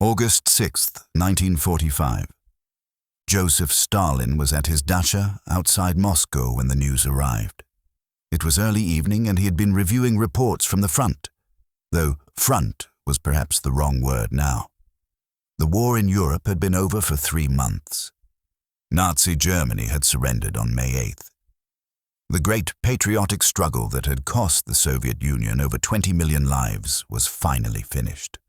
August 6, 1945. Joseph Stalin was at his dacha outside Moscow when the news arrived. It was early evening and he had been reviewing reports from the front, though front was perhaps the wrong word now. The war in Europe had been over for 3 months. Nazi Germany had surrendered on May 8th. The great patriotic struggle that had cost the Soviet Union over 20 million lives was finally finished.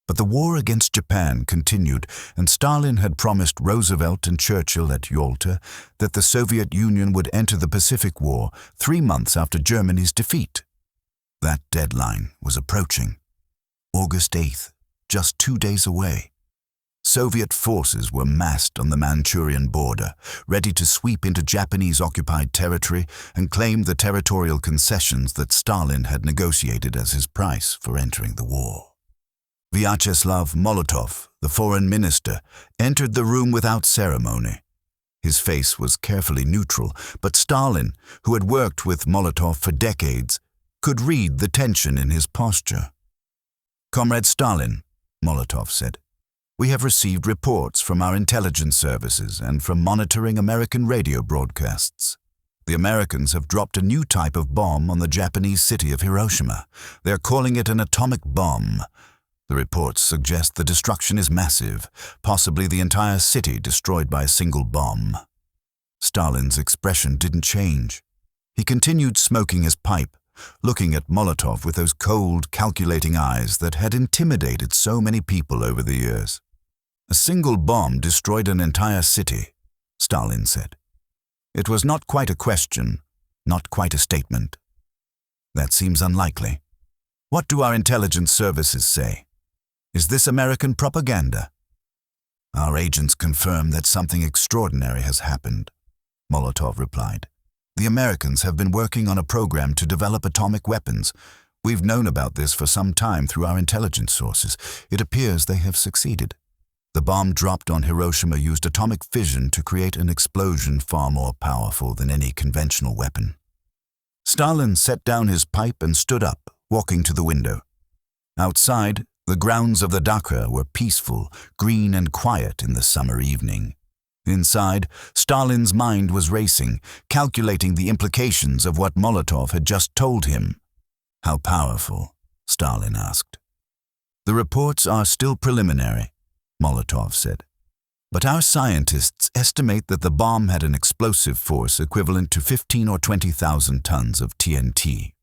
But the war against Japan continued, and Stalin had promised Roosevelt and Churchill at Yalta that the Soviet Union would enter the Pacific War 3 months after Germany's defeat. That deadline was approaching. August 8th, just 2 days away. Soviet forces were massed on the Manchurian border, ready to sweep into Japanese-occupied territory and claim the territorial concessions that Stalin had negotiated as his price for entering the war. Vyacheslav Molotov, the foreign minister, entered the room without ceremony. His face was carefully neutral, but Stalin, who had worked with Molotov for decades, could read the tension in his posture. "Comrade Stalin," Molotov said, "we have received reports from our intelligence services and from monitoring American radio broadcasts. The Americans have dropped a new type of bomb on the Japanese city of Hiroshima. They are calling it an atomic bomb. The reports suggest the destruction is massive, possibly the entire city destroyed by a single bomb." Stalin's expression didn't change. He continued smoking his pipe, looking at Molotov with those cold, calculating eyes that had intimidated so many people over the years. "A single bomb destroyed an entire city," Stalin said. It was not quite a question, not quite a statement. "That seems unlikely. What do our intelligence services say? Is this American propaganda?" "Our agents confirm that something extraordinary has happened," Molotov replied. "The Americans have been working on a program to develop atomic weapons. We've known about this for some time through our intelligence sources. It appears they have succeeded. The bomb dropped on Hiroshima used atomic fission to create an explosion far more powerful than any conventional weapon." Stalin set down his pipe and stood up, walking to the window. Outside, the grounds of the dacha were peaceful, green and quiet in the summer evening. Inside, Stalin's mind was racing, calculating the implications of what Molotov had just told him. "How powerful?" Stalin asked. "The reports are still preliminary," Molotov said. "But our scientists estimate that the bomb had an explosive force equivalent to 15 or 20,000 tons of TNT.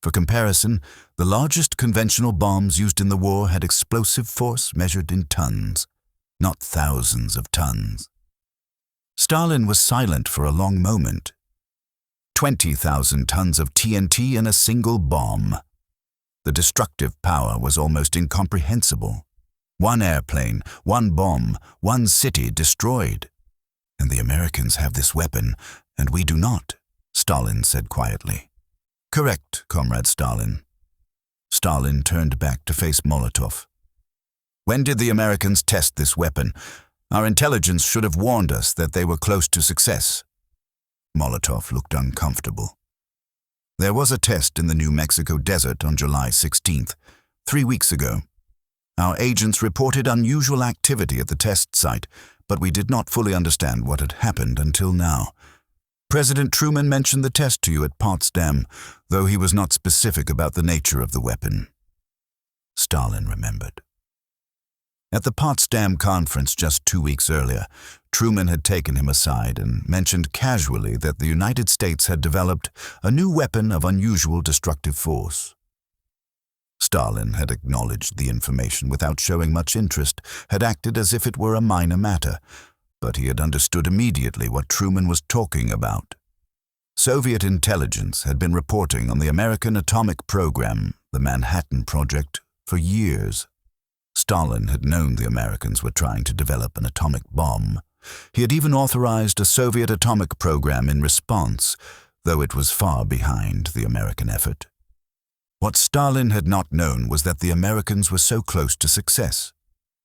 For comparison, the largest conventional bombs used in the war had explosive force measured in tons, not thousands of tons." Stalin was silent for a long moment. 20,000 tons of TNT in a single bomb. The destructive power was almost incomprehensible. 1 airplane, 1 bomb, 1 city destroyed. "And the Americans have this weapon, and we do not," Stalin said quietly. "Correct, Comrade Stalin." Stalin turned back to face Molotov. "When did the Americans test this weapon? Our intelligence should have warned us that they were close to success." Molotov looked uncomfortable. "There was a test in the New Mexico desert on July 16th, 3 weeks ago. Our agents reported unusual activity at the test site, but we did not fully understand what had happened until now. President Truman mentioned the test to you at Potsdam, though he was not specific about the nature of the weapon." Stalin remembered. At the Potsdam conference just 2 weeks earlier, Truman had taken him aside and mentioned casually that the United States had developed a new weapon of unusual destructive force. Stalin had acknowledged the information without showing much interest, had acted as if it were a minor matter, but he had understood immediately what Truman was talking about. Soviet intelligence had been reporting on the American atomic program, the Manhattan Project, for years. Stalin had known the Americans were trying to develop an atomic bomb. He had even authorized a Soviet atomic program in response, though it was far behind the American effort. What Stalin had not known was that the Americans were so close to success,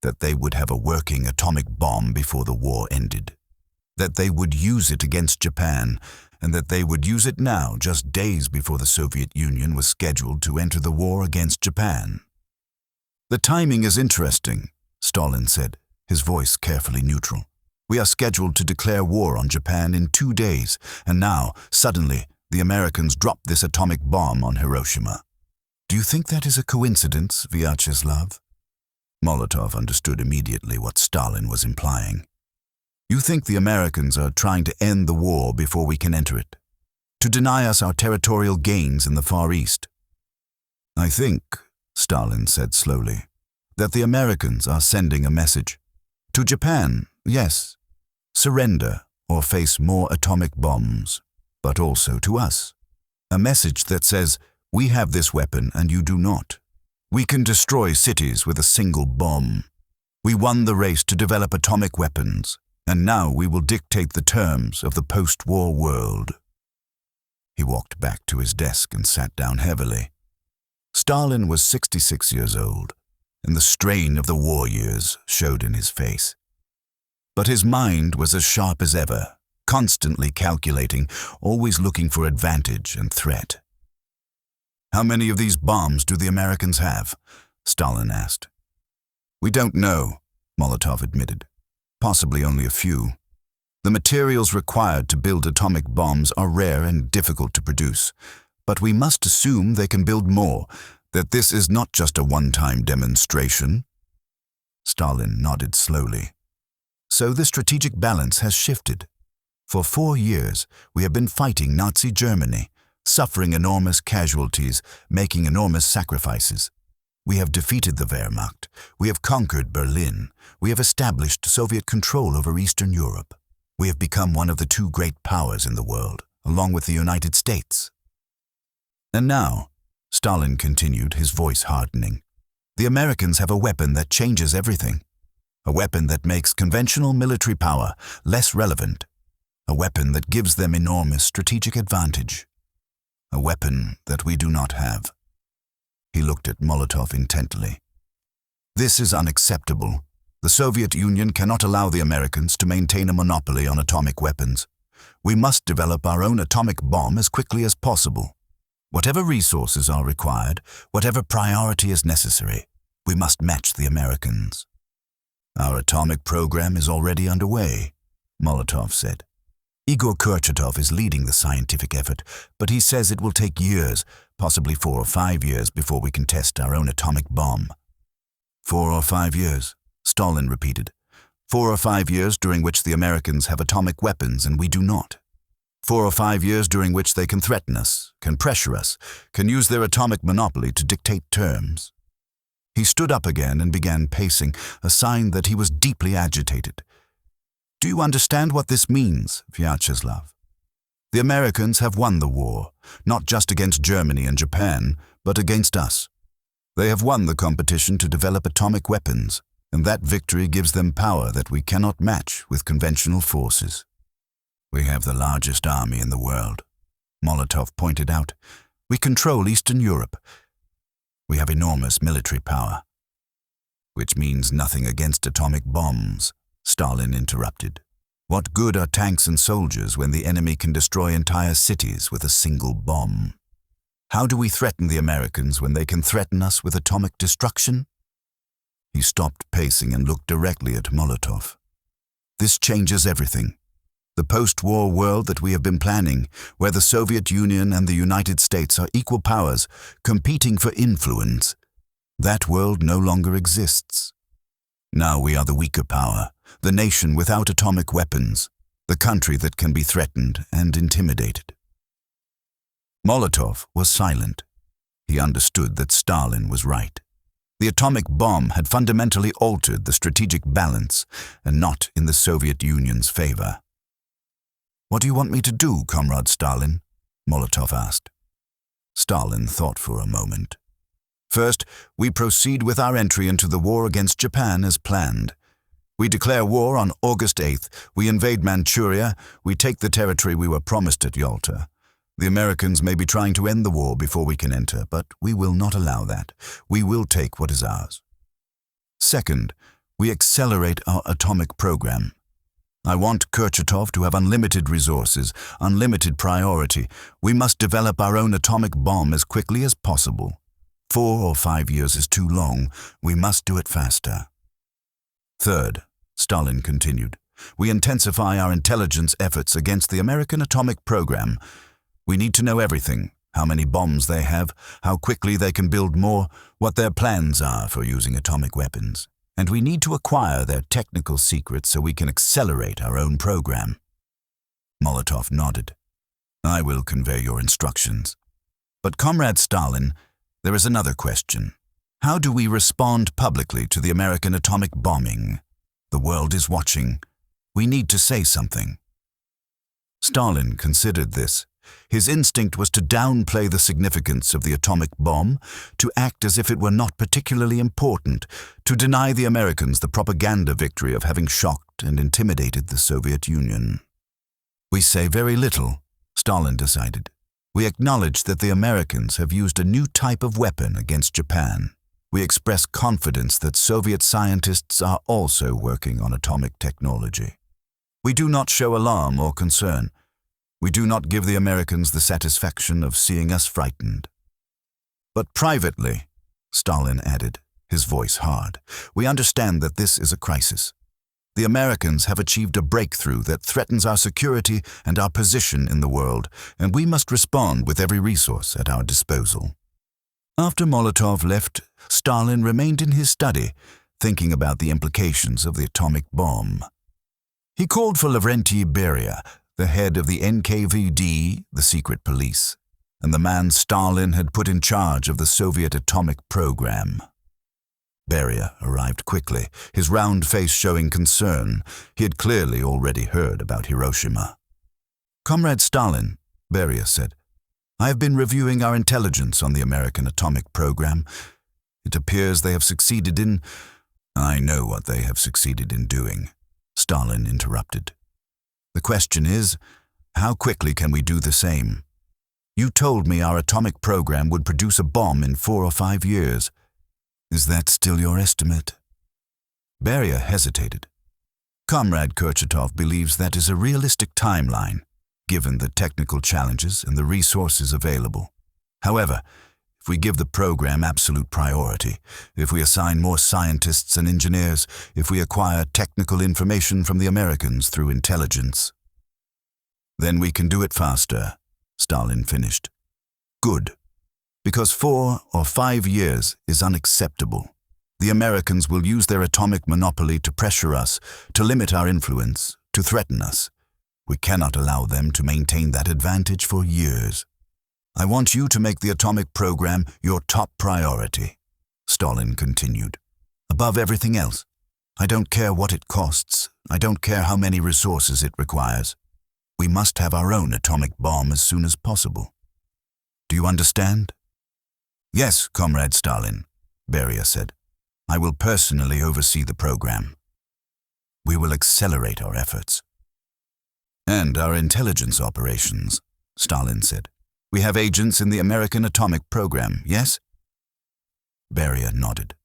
that they would have a working atomic bomb before the war ended, that they would use it against Japan, and that they would use it now, just days before the Soviet Union was scheduled to enter the war against Japan. "The timing is interesting," Stalin said, his voice carefully neutral. "We are scheduled to declare war on Japan in 2 days, and now, suddenly, the Americans dropped this atomic bomb on Hiroshima. Do you think that is a coincidence, Vyacheslav?" Molotov understood immediately what Stalin was implying. "You think the Americans are trying to end the war before we can enter it? To deny us our territorial gains in the Far East?" "I think," Stalin said slowly, "that the Americans are sending a message. To Japan, yes, surrender or face more atomic bombs, but also to us. A message that says, we have this weapon and you do not. We can destroy cities with a single bomb. We won the race to develop atomic weapons, and now we will dictate the terms of the post-war world." He walked back to his desk and sat down heavily. Stalin was 66 years old, and the strain of the war years showed in his face. But his mind was as sharp as ever, constantly calculating, always looking for advantage and threat. "How many of these bombs do the Americans have?" Stalin asked. "We don't know," Molotov admitted. "Possibly only a few. The materials required to build atomic bombs are rare and difficult to produce, but we must assume they can build more, that this is not just a one-time demonstration." Stalin nodded slowly. "So the strategic balance has shifted. For 4 years, we have been fighting Nazi Germany, suffering enormous casualties, making enormous sacrifices. We have defeated the Wehrmacht. We have conquered Berlin. We have established Soviet control over Eastern Europe. We have become one of the 2 great powers in the world, along with the United States. And now," Stalin continued, his voice hardening, "the Americans have a weapon that changes everything. A weapon that makes conventional military power less relevant. A weapon that gives them enormous strategic advantage. A weapon that we do not have." He looked at Molotov intently. "This is unacceptable. The Soviet Union cannot allow the Americans to maintain a monopoly on atomic weapons. We must develop our own atomic bomb as quickly as possible. Whatever resources are required, whatever priority is necessary, we must match the Americans." "Our atomic program is already underway," Molotov said. "Igor Kurchatov is leading the scientific effort, but he says it will take years, possibly 4 or 5 years, before we can test our own atomic bomb." 4 or 5 years, Stalin repeated. 4 or 5 years during which the Americans have atomic weapons and we do not. 4 or 5 years during which they can threaten us, can pressure us, can use their atomic monopoly to dictate terms. He stood up again and began pacing, a sign that he was deeply agitated. "Do you understand what this means, Vyacheslav? The Americans have won the war, not just against Germany and Japan, but against us. They have won the competition to develop atomic weapons, and that victory gives them power that we cannot match with conventional forces. We have the largest army in the world," Molotov pointed out. "We control Eastern Europe. We have enormous military power." "Which means nothing against atomic bombs," Stalin interrupted. "What good are tanks and soldiers when the enemy can destroy entire cities with a single bomb? How do we threaten the Americans when they can threaten us with atomic destruction?" He stopped pacing and looked directly at Molotov. "This changes everything. The post-war world that we have been planning, where the Soviet Union and the United States are equal powers, competing for influence, that world no longer exists. Now we are the weaker power, the nation without atomic weapons, the country that can be threatened and intimidated." Molotov was silent. He understood that Stalin was right. The atomic bomb had fundamentally altered the strategic balance, and not in the Soviet Union's favor. "What do you want me to do, Comrade Stalin?" Molotov asked. Stalin thought for a moment. "First, we proceed with our entry into the war against Japan as planned. We declare war on August 8th. We invade Manchuria. We take the territory we were promised at Yalta. The Americans may be trying to end the war before we can enter, but we will not allow that. We will take what is ours. Second, we accelerate our atomic program. I want Kurchatov to have unlimited resources, unlimited priority. We must develop our own atomic bomb as quickly as possible. 4 or 5 years is too long. We must do it faster. Third, Stalin continued, we intensify our intelligence efforts against the American atomic program. We need to know everything, how many bombs they have, how quickly they can build more, what their plans are for using atomic weapons. And we need to acquire their technical secrets so we can accelerate our own program. Molotov nodded. I will convey your instructions. But Comrade Stalin, there is another question. How do we respond publicly to the American atomic bombing? The world is watching. We need to say something. Stalin considered this. His instinct was to downplay the significance of the atomic bomb, to act as if it were not particularly important, to deny the Americans the propaganda victory of having shocked and intimidated the Soviet Union. We say very little, Stalin decided. We acknowledge that the Americans have used a new type of weapon against Japan. We express confidence that Soviet scientists are also working on atomic technology. We do not show alarm or concern. We do not give the Americans the satisfaction of seeing us frightened. But privately, Stalin added, his voice hard, we understand that this is a crisis. The Americans have achieved a breakthrough that threatens our security and our position in the world, and we must respond with every resource at our disposal. After Molotov left, Stalin remained in his study, thinking about the implications of the atomic bomb. He called for Lavrentiy Beria, the head of the NKVD, the secret police, and the man Stalin had put in charge of the Soviet atomic program. Beria arrived quickly, his round face showing concern. He had clearly already heard about Hiroshima. Comrade Stalin, Beria said, I have been reviewing our intelligence on the American atomic program. It appears they have succeeded in... I know what they have succeeded in doing, Stalin interrupted. The question is, how quickly can we do the same? You told me our atomic program would produce a bomb in 4 or 5 years. Is that still your estimate? Beria hesitated. Comrade Kurchatov believes that is a realistic timeline, given the technical challenges and the resources available. However, if we give the program absolute priority, if we assign more scientists and engineers, if we acquire technical information from the Americans through intelligence, then we can do it faster, Stalin finished. Good. Because 4 or 5 years is unacceptable. The Americans will use their atomic monopoly to pressure us, to limit our influence, to threaten us. We cannot allow them to maintain that advantage for years. I want you to make the atomic program your top priority, Stalin continued. Above everything else. I don't care what it costs. I don't care how many resources it requires. We must have our own atomic bomb as soon as possible. Do you understand? Yes, Comrade Stalin, Beria said. I will personally oversee the program. We will accelerate our efforts. And our intelligence operations, Stalin said. We have agents in the American atomic program, yes? Beria nodded.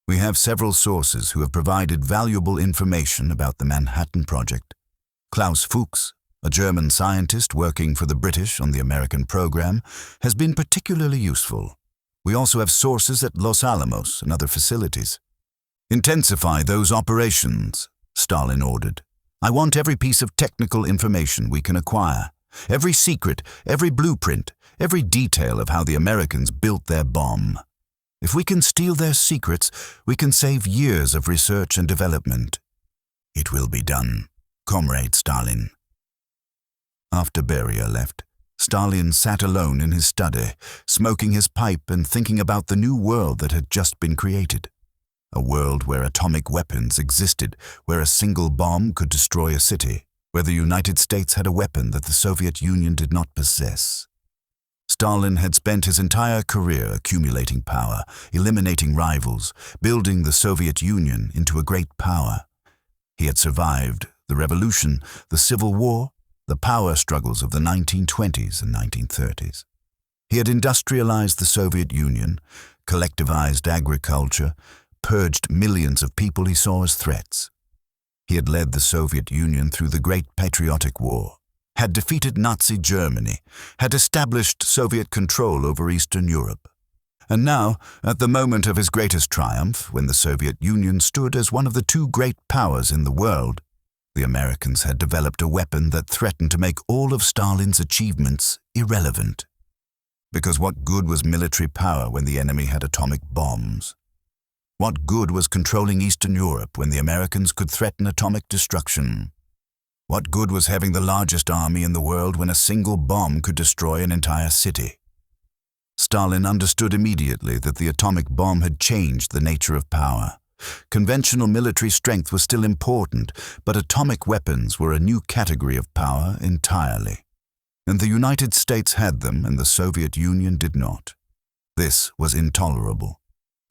We have several sources who have provided valuable information about the Manhattan Project. Klaus Fuchs, a German scientist working for the British on the American program, has been particularly useful. We also have sources at Los Alamos and other facilities. Intensify those operations, Stalin ordered. I want every piece of technical information we can acquire, every secret, every blueprint, every detail of how the Americans built their bomb. If we can steal their secrets, we can save years of research and development. It will be done, Comrade Stalin. After Beria left, Stalin sat alone in his study, smoking his pipe and thinking about the new world that had just been created. A world where atomic weapons existed, where a single bomb could destroy a city, where the United States had a weapon that the Soviet Union did not possess. Stalin had spent his entire career accumulating power, eliminating rivals, building the Soviet Union into a great power. He had survived the revolution, the Civil War, the power struggles of the 1920s and 1930s. He had industrialized the Soviet Union, collectivized agriculture, purged millions of people he saw as threats. He had led the Soviet Union through the Great Patriotic War, had defeated Nazi Germany, had established Soviet control over Eastern Europe. And now, at the moment of his greatest triumph, when the Soviet Union stood as one of the two great powers in the world, the Americans had developed a weapon that threatened to make all of Stalin's achievements irrelevant. Because what good was military power when the enemy had atomic bombs? What good was controlling Eastern Europe when the Americans could threaten atomic destruction? What good was having the largest army in the world when a single bomb could destroy an entire city? Stalin understood immediately that the atomic bomb had changed the nature of power. Conventional military strength was still important, but atomic weapons were a new category of power entirely. And the United States had them, and the Soviet Union did not. This was intolerable.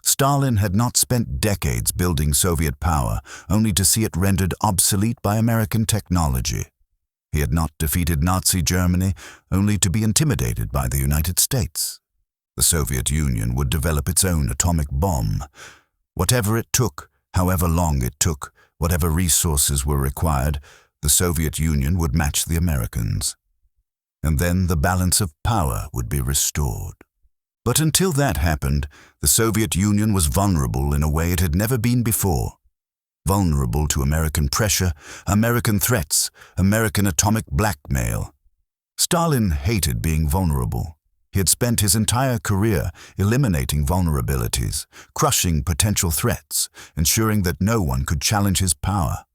Stalin had not spent decades building Soviet power, only to see it rendered obsolete by American technology. He had not defeated Nazi Germany, only to be intimidated by the United States. The Soviet Union would develop its own atomic bomb. Whatever it took, however long it took, whatever resources were required, the Soviet Union would match the Americans. And then the balance of power would be restored. But until that happened, the Soviet Union was vulnerable in a way it had never been before. Vulnerable to American pressure, American threats, American atomic blackmail. Stalin hated being vulnerable. He had spent his entire career eliminating vulnerabilities, crushing potential threats, ensuring that no one could challenge his power.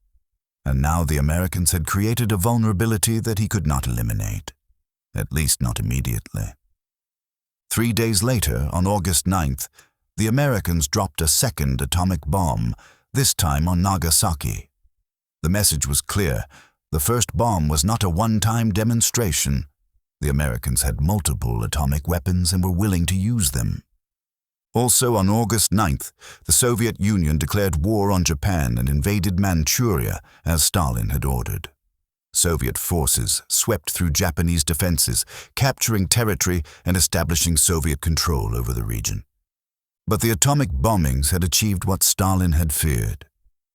And now the Americans had created a vulnerability that he could not eliminate, at least not immediately. 3 days later, on August 9th, the Americans dropped a second atomic bomb, this time on Nagasaki. The message was clear. The first bomb was not a one-time demonstration. The Americans had multiple atomic weapons and were willing to use them. Also on August 9th, the Soviet Union declared war on Japan and invaded Manchuria, as Stalin had ordered. Soviet forces swept through Japanese defenses, capturing territory and establishing Soviet control over the region. But the atomic bombings had achieved what Stalin had feared.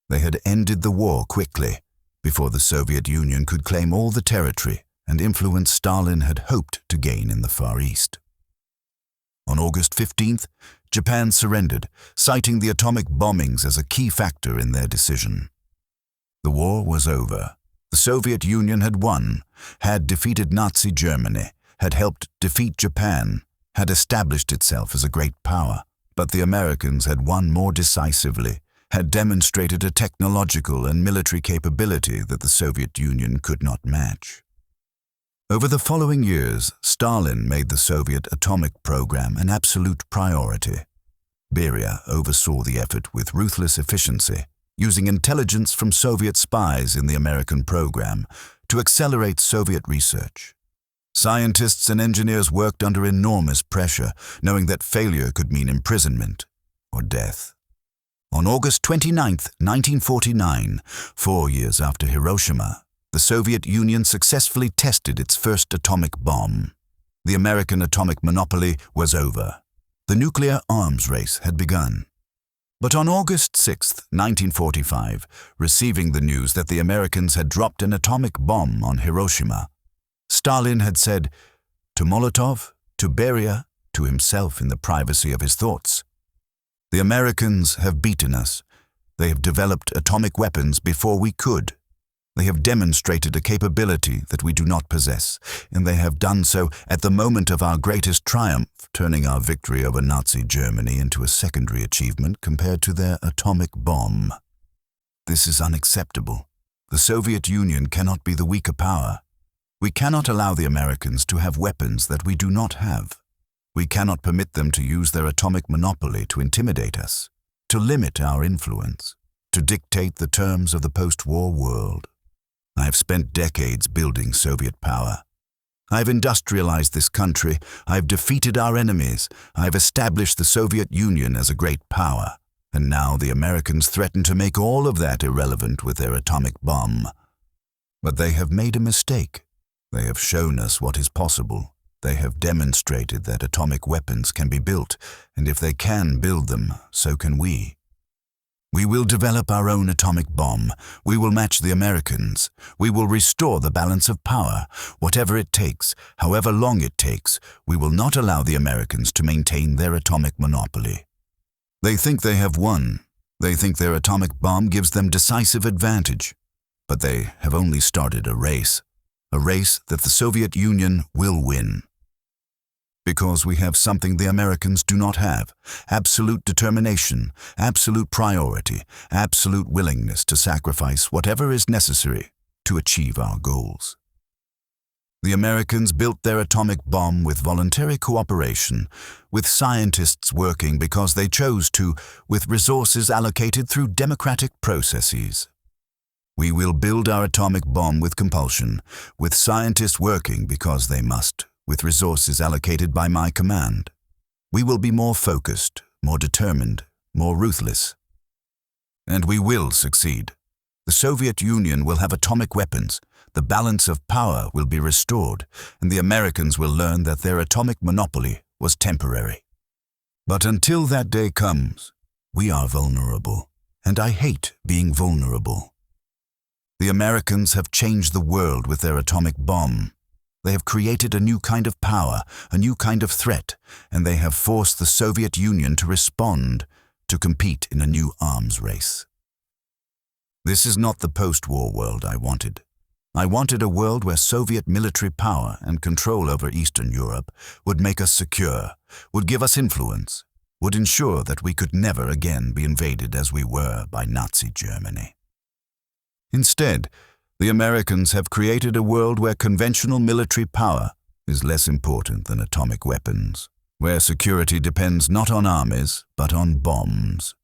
They had ended the war quickly, before the Soviet Union could claim all the territory and influence Stalin had hoped to gain in the Far East. On August 15th, Japan surrendered, citing the atomic bombings as a key factor in their decision. The war was over. The Soviet Union had won, had defeated Nazi Germany, had helped defeat Japan, had established itself as a great power. But the Americans had won more decisively, had demonstrated a technological and military capability that the Soviet Union could not match. Over the following years, Stalin made the Soviet atomic program an absolute priority. Beria oversaw the effort with ruthless efficiency, using intelligence from Soviet spies in the American program to accelerate Soviet research. Scientists and engineers worked under enormous pressure, knowing that failure could mean imprisonment or death. On August 29, 1949, 4 years after Hiroshima, the Soviet Union successfully tested its first atomic bomb. The American atomic monopoly was over. The nuclear arms race had begun. But on August 6, 1945, receiving the news that the Americans had dropped an atomic bomb on Hiroshima, Stalin had said, to Molotov, to Beria, to himself in the privacy of his thoughts, "The Americans have beaten us. They have developed atomic weapons before we could. They have demonstrated a capability that we do not possess, and they have done so at the moment of our greatest triumph, turning our victory over Nazi Germany into a secondary achievement compared to their atomic bomb. This is unacceptable. The Soviet Union cannot be the weaker power. We cannot allow the Americans to have weapons that we do not have. We cannot permit them to use their atomic monopoly to intimidate us, to limit our influence, to dictate the terms of the post-war world. I have spent decades building Soviet power. I have industrialized this country. I have defeated our enemies. I have established the Soviet Union as a great power. And now the Americans threaten to make all of that irrelevant with their atomic bomb. But they have made a mistake. They have shown us what is possible. They have demonstrated that atomic weapons can be built, and if they can build them, so can we. We will develop our own atomic bomb. We will match the Americans. We will restore the balance of power. Whatever it takes, however long it takes, we will not allow the Americans to maintain their atomic monopoly. They think they have won. They think their atomic bomb gives them decisive advantage. But they have only started a race that the Soviet Union will win. Because we have something the Americans do not have: absolute determination, absolute priority, absolute willingness to sacrifice whatever is necessary to achieve our goals. The Americans built their atomic bomb with voluntary cooperation, with scientists working because they chose to, with resources allocated through democratic processes. We will build our atomic bomb with compulsion, with scientists working because they must, with resources allocated by my command. We will be more focused, more determined, more ruthless. And we will succeed. The Soviet Union will have atomic weapons, the balance of power will be restored, and the Americans will learn that their atomic monopoly was temporary. But until that day comes, we are vulnerable, and I hate being vulnerable. The Americans have changed the world with their atomic bomb. They have created a new kind of power, a new kind of threat, and they have forced the Soviet Union to respond, to compete in a new arms race. This is not the post-war world I wanted. I wanted a world where Soviet military power and control over Eastern Europe would make us secure, would give us influence, would ensure that we could never again be invaded as we were by Nazi Germany. Instead, the Americans have created a world where conventional military power is less important than atomic weapons, where security depends not on armies, but on bombs,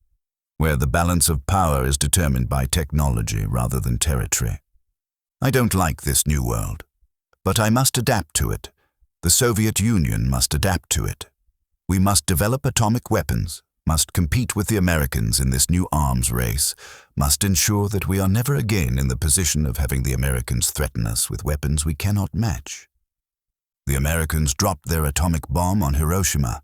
where the balance of power is determined by technology rather than territory. I don't like this new world, but I must adapt to it. The Soviet Union must adapt to it. We must develop atomic weapons, must compete with the Americans in this new arms race, must ensure that we are never again in the position of having the Americans threaten us with weapons we cannot match. The Americans dropped their atomic bomb on Hiroshima.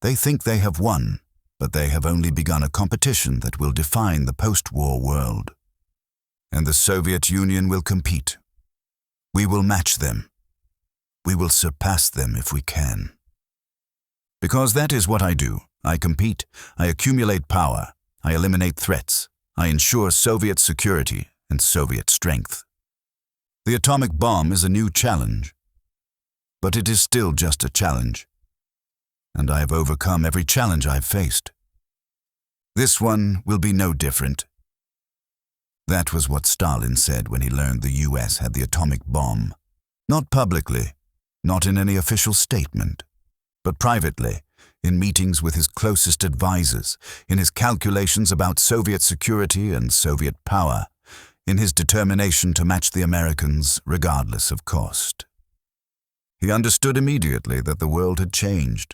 They think they have won, but they have only begun a competition that will define the post-war world. And the Soviet Union will compete. We will match them. We will surpass them if we can. Because that is what I do. I compete, I accumulate power, I eliminate threats, I ensure Soviet security and Soviet strength. The atomic bomb is a new challenge, but it is still just a challenge, and I have overcome every challenge I've faced. This one will be no different. That was what Stalin said when he learned the US had the atomic bomb. Not publicly, not in any official statement, but privately, in meetings with his closest advisors, in his calculations about Soviet security and Soviet power, in his determination to match the Americans regardless of cost. He understood immediately that the world had changed.